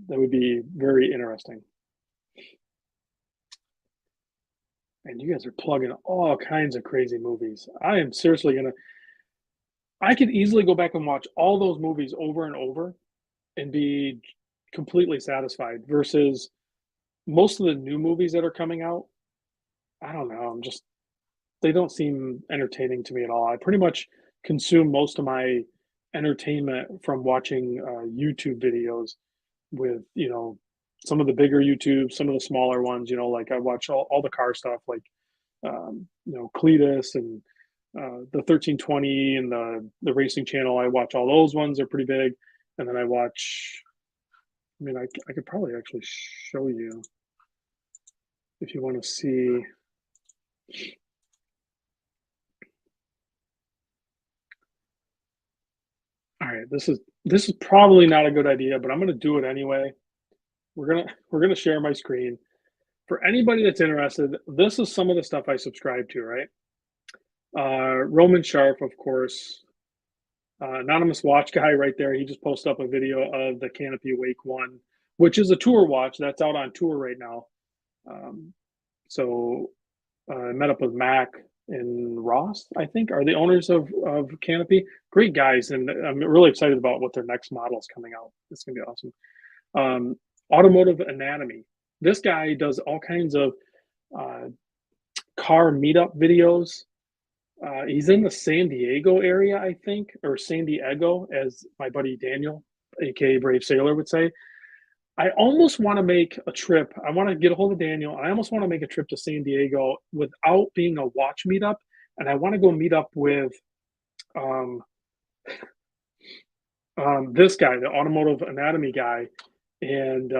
that would be very interesting. And you guys are plugging all kinds of crazy movies. I am seriously gonna. I could easily go back and watch all those movies over and over and be completely satisfied. Versus most of the new movies that are coming out. I don't know. I'm just they don't seem entertaining to me at all. I pretty much consume most of my entertainment from watching YouTube videos with, some of the bigger YouTube, some of the smaller ones, like I watch all the car stuff like, Cletus and the 1320 and the racing channel. I watch all those ones. They're pretty big. And then I watch, I mean, I could probably actually show you if you want to see. All right, this is probably not a good idea, but I'm gonna do it anyway. We're gonna share my screen. For anybody that's interested, this is some of the stuff I subscribe to, right? Roman Sharp, of course, anonymous watch guy right there. He just posted up a video of the Canopy Wake one, which is a tour watch that's out on tour right now. Um, so I met up with Mac and Ross, I think, are the owners of Canopy. Great guys, and I'm really excited about what their next model is coming out. It's gonna be awesome. Um, Automotive Anatomy. This guy does all kinds of uh, car meetup videos. He's in the San Diego area, I think, or San Diego, as my buddy Daniel, aka Brave Sailor, would say. I almost want to make a trip. I want to get a hold of Daniel. I almost want to make a trip to San Diego without being a watch meetup. And I want to go meet up with um, this guy, the automotive anatomy guy. And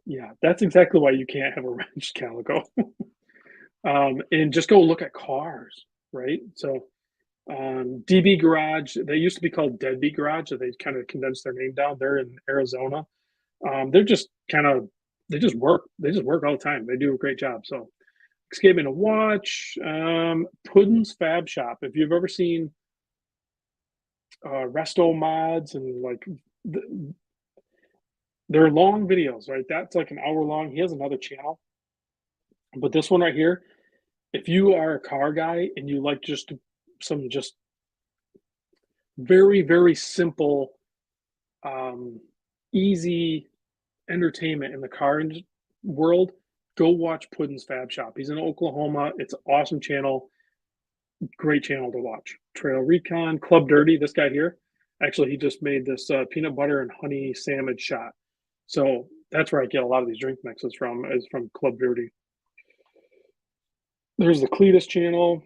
yeah, that's exactly why you can't have a wrench calico. And just go look at cars, right? So DB Garage, they used to be called Deadbeat Garage. So they kind of condensed their name down. They're in Arizona. They're just kind of they just work. They just work all the time. They do a great job. So escaping a watch, Puddin's Fab Shop. If you've ever seen resto mods and like th- they're long videos, right? That's like an hour long. He has another channel, but this one right here, if you are a car guy and you like just some just very very simple, um, easy entertainment in the car world, go watch Puddin's Fab Shop. He's in Oklahoma. It's an awesome channel. Great channel to watch. Trail Recon, Club Dirty. This guy here, actually, he just made this peanut butter and honey sandwich shot. So that's where I get a lot of these drink mixes from, is from Club Dirty. There's the Cletus channel,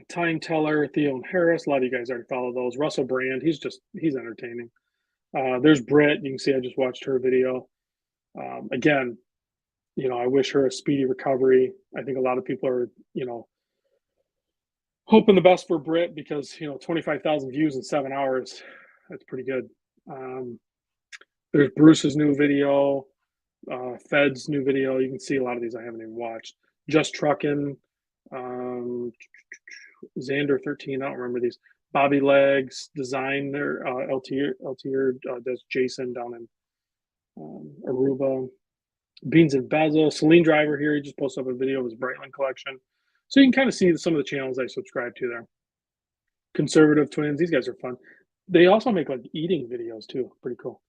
Time Teller, Theo and Harris. A lot of you guys already follow those. Russell Brand, he's entertaining. There's Britt. You can see I just watched her video. Again, I wish her a speedy recovery. I think a lot of people are, hoping the best for Britt because 25,000 views in 7 hours. That's pretty good. Um, there's Bruce's new video, Fed's new video. You can see a lot of these I haven't even watched. Just Truckin', um, Xander 13. I don't remember these. Bobby Legs, Designer, LTR does Jason down in Aruba. Beans and Basil, Celine Driver here. He just posted up a video of his Breitling collection. So you can kind of see some of the channels I subscribe to there. Conservative Twins, these guys are fun. They also make like eating videos too. Pretty cool.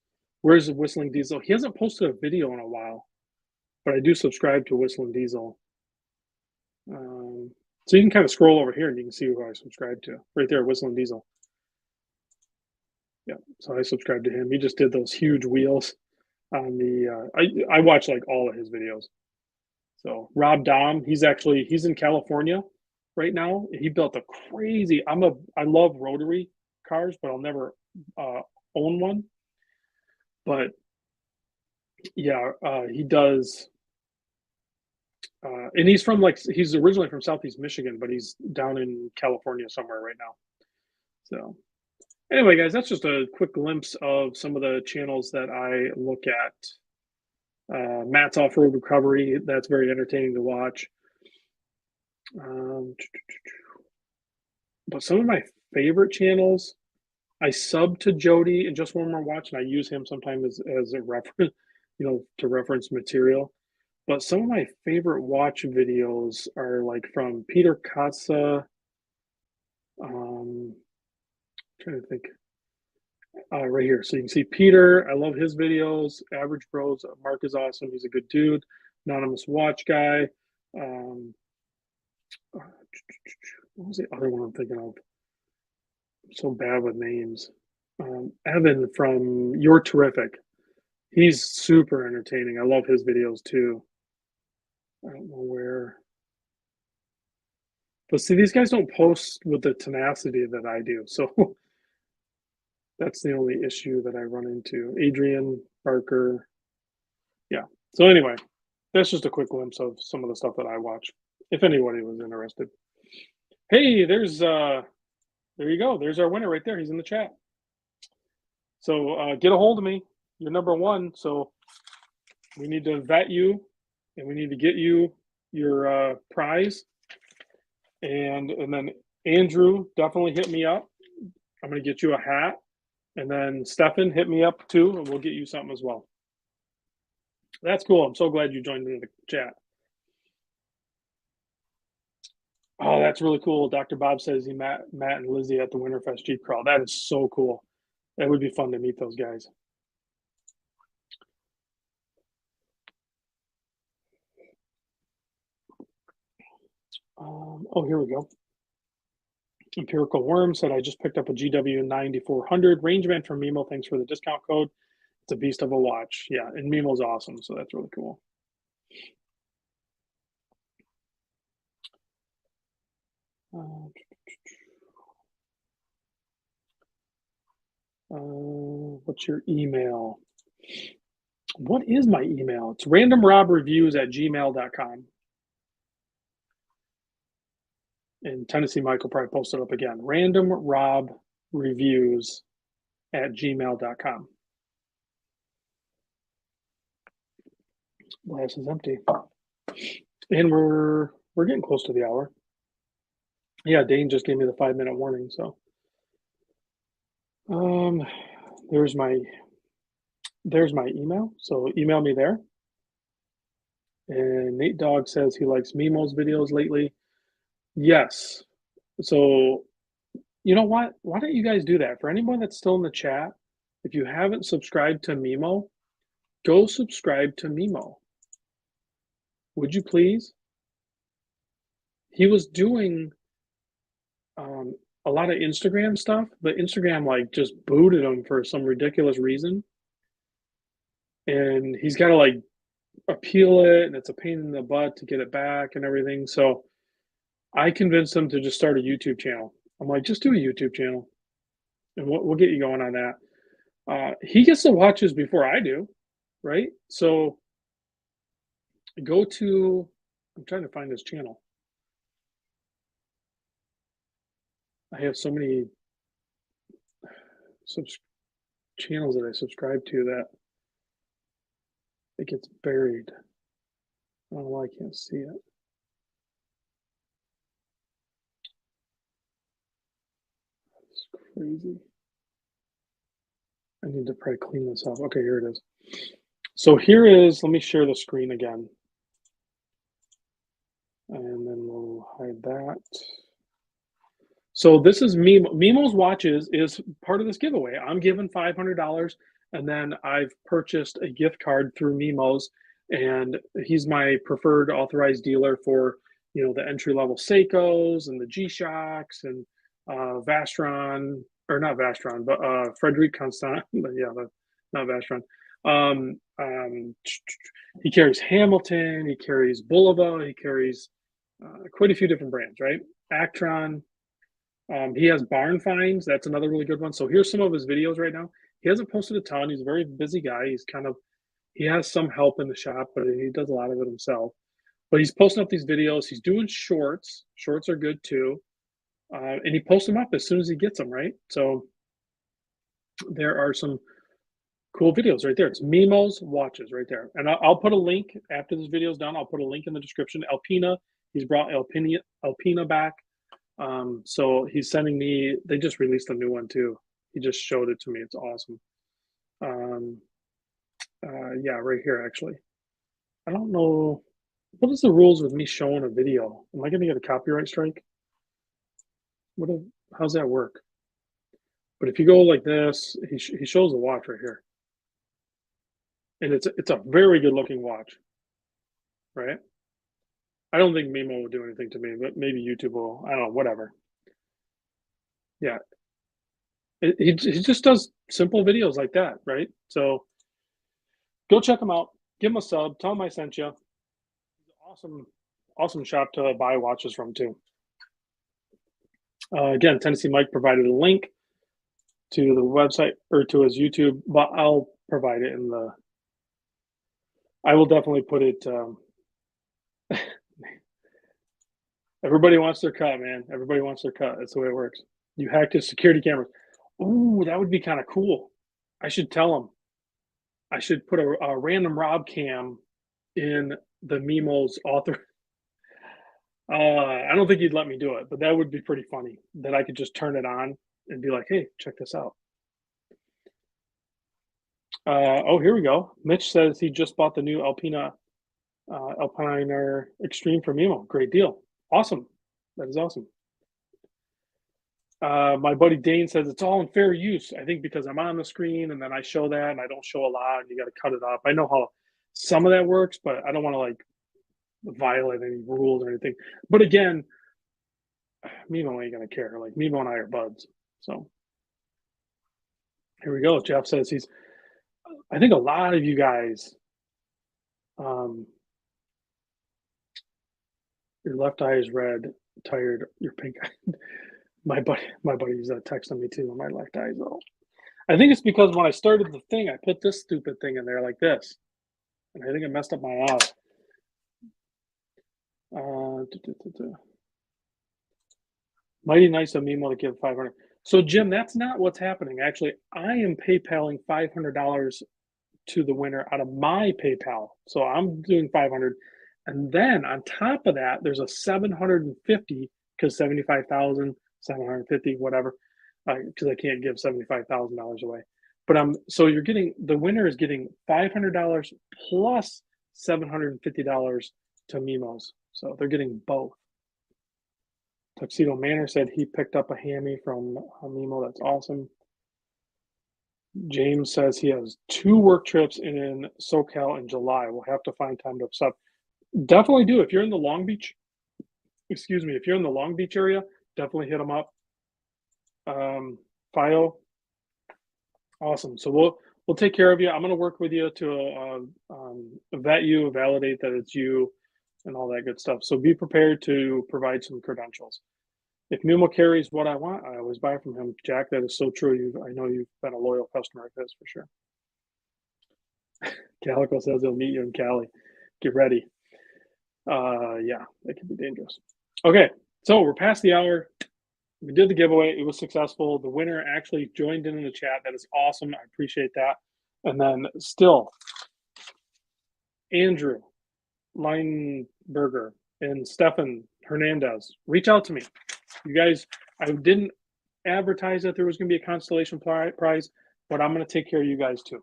Where's Whistling Diesel? He hasn't posted a video in a while, but I do subscribe to Whistling Diesel. So you can kind of scroll over here and you can see who I subscribe to. Right there, Whistling Diesel. Yeah, so I subscribe to him. He just did those huge wheels on the. I watch like all of his videos. So Rob Dom, he's in California right now. He built a crazy. I love rotary cars, but I'll never own one. But yeah, he does. And he's originally from Southeast Michigan, but he's down in California somewhere right now. So anyway, guys, that's just a quick glimpse of some of the channels that I look at. Matt's Off-Road Recovery, that's very entertaining to watch. But some of my favorite channels, I sub to Jody and Just One More Watch, and I use him sometimes as a reference, to reference material. But some of my favorite watch videos are like from Peter Katza. Trying to think. Right here. So you can see Peter. I love his videos. Average Bros. Mark is awesome. He's a good dude. Anonymous Watch Guy. What was the other one I'm thinking of? I'm so bad with names. Evan from You're Terrific. He's super entertaining. I love his videos too. I don't know where. But see, these guys don't post with the tenacity that I do. So that's the only issue that I run into. Adrian Barker. Yeah. So anyway, that's just a quick glimpse of some of the stuff that I watch. If anybody was interested. Hey, there you go. There's our winner right there. He's in the chat. So get a hold of me. You're number one. So we need to vet you and we need to get you your prize. And then Andrew, definitely hit me up. I'm going to get you a hat. And then Stefan, hit me up too, and we'll get you something as well. That's cool. I'm so glad you joined in the chat. Oh, that's really cool. Dr. Bob says he met Matt and Lizzie at the Winterfest Jeep Crawl. That is so cool. That would be fun to meet those guys. Oh, here we go. Empirical Worm said, I just picked up a GW 9400 Rangeman from Mimo. Thanks for the discount code. It's a beast of a watch. Yeah, and Mimo's awesome, so that's really cool. What's your email? What is my email? It's randomrobreviews@gmail.com. And Tennessee Mike will probably post it up again. randomrobreviews@gmail.com. Glass is empty. And we're getting close to the hour. Yeah, Dane just gave me the 5-minute warning, so um there's my there's my email. So email me there. And Nate Dogg says he likes Mimo's videos lately. Yes. So you know what? Why don't you guys do that? For anyone that's still in the chat, if you haven't subscribed to Mimo, go subscribe to Mimo. Would you please? He was doing um, a lot of Instagram stuff, but Instagram like just booted him for some ridiculous reason. And he's got to like appeal it, and it's a pain in the butt to get it back and everything. So I convinced him to just start a YouTube channel. I'm like, just do a YouTube channel, and we'll get you going on that. He gets the watches before I do, right? So go to. I'm trying to find his channel. I have so many subs- channels that I subscribe to that it gets buried. I don't know why I can't see it. It's crazy. I need to probably clean this up. Okay, here it is. So here is, let me share the screen again. And then we'll hide that. So this is Mimo. Mimo's Watches is part of this giveaway. I'm giving $500, and then I've purchased a gift card through Mimo's, and he's my preferred authorized dealer for the entry level Seikos and the G Shocks and Vastron, or not Vastron, but Frederic Constant. Yeah, not Vastron. He carries Hamilton, he carries Bulova, he carries quite a few different brands, right? Actron. He has barn finds. That's another really good one. So here's some of his videos right now. He hasn't posted a ton. He's a very busy guy. He has some help in the shop, but he does a lot of it himself. But he's posting up these videos. He's doing shorts. Shorts are good too. And he posts them up as soon as he gets them, right? So there are some cool videos right there. It's Mimo's Watches right there. And I'll put a link after this video is done. I'll put a link in the description. Alpina, he's brought Alpina back. So he's sending me, they just released a new one too. He just showed it to me. It's awesome. Um, yeah, right here, actually. I don't know. What is the rules with me showing a video? Am I going to get a copyright strike? What? How's that work? But if you go like this, he shows the watch right here. And it's a very good looking watch, right? I don't think Mimo will do anything to me, but maybe YouTube will. I don't know, whatever. Yeah, he just does simple videos like that, right? So go check him out. Give him a sub. Tell him I sent you. Awesome, awesome shop to buy watches from too. Again, Tennessee Mike provided a link to the website or to his YouTube, but I'll provide it in the. I will definitely put it. Everybody wants their cut, man. Everybody wants their cut. That's the way it works. You hacked his security cameras. Ooh, that would be kind of cool. I should tell him. I should put a random Rob cam in the Mimo's author. I don't think he'd let me do it, but that would be pretty funny. That I could just turn it on and be like, "Hey, check this out." Oh, here we go. Mitch says he just bought the new Alpiner Extreme from Mimo. Great deal. Awesome. That is awesome. My buddy Dane says it's all in fair use. I think because I'm on the screen and then I show that and I don't show a lot and you got to cut it up. I know how some of that works, but I don't want to like violate any rules or anything. But again, Mimo ain't gonna care. Like Mimo and I are buds. So here we go. Jeff says he's. I think a lot of you guys, um, your left eye is red, tired. Your pink eye. My buddy's texting me too. My left eye is all. I think it's because when I started the thing, I put this stupid thing in there like this, and I think it messed up my eye. Mighty nice of Mimo to give 500. So Jim, that's not what's happening. Actually, I am PayPaling $500 to the winner out of my PayPal. So I'm doing 500. And then on top of that, there's a 750 because 75,000, 750, whatever, because I can't give $75,000 away. But so you're getting the winner is getting $500 plus $750 to Mimos. So they're getting both. Tuxedo Manor said he picked up a hammy from Mimo. That's awesome. James says he has 2 work trips in SoCal in July. We'll have to find time to sub. Definitely do. If you're in the Long Beach, excuse me, if you're in the Long Beach area, definitely hit them up. Fio, awesome. So we'll take care of you. I'm going to work with you to vet you, validate that it's you, and all that good stuff. So be prepared to provide some credentials. If Mimo carries what I want, I always buy from him. Jack, that is so true. I know you've been a loyal customer of his for sure. Calico says he'll meet you in Cali. Get ready. Yeah, that could be dangerous. Okay, so we're past the hour. We did the giveaway. It was successful. The winner actually joined in the chat. That is awesome. I appreciate that. And then still, Andrew Leinberger and Stefan Hernandez, reach out to me. You guys, I didn't advertise that there was going to be a constellation prize, but I'm going to take care of you guys too.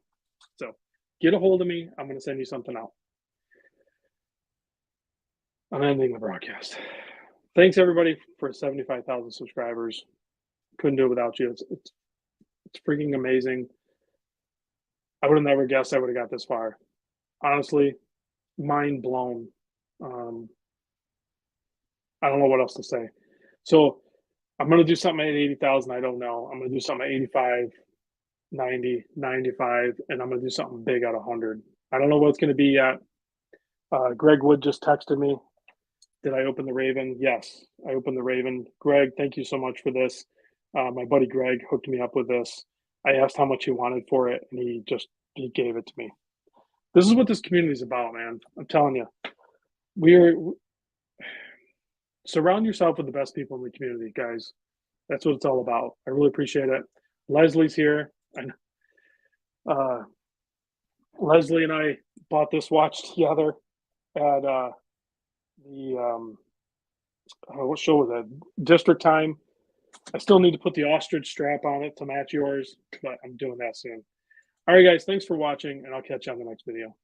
So get a hold of me. I'm going to send you something out. I'm ending the broadcast. Thanks everybody for 75,000 subscribers. Couldn't do it without you. It's freaking amazing. I would have never guessed I would have got this far. Honestly, mind blown. I don't know what else to say. So I'm going to do something at 80,000. I don't know. I'm going to do something at 85, 90, 95, and I'm going to do something big at 100. I don't know what it's going to be yet. Greg Wood just texted me. Did I open the Raven? Yes, I opened the Raven. Greg, thank you so much for this. My buddy Greg hooked me up with this. I asked how much he wanted for it, and he gave it to me. This is what this community is about, man. I'm telling you. Surround yourself with the best people in the community, guys. That's what it's all about. I really appreciate it. Leslie's here. Leslie and I bought this watch together at what show was that? District Time. I still need to put the ostrich strap on it to match yours, but I'm doing that soon. All right, guys, thanks for watching, and I'll catch you on the next video.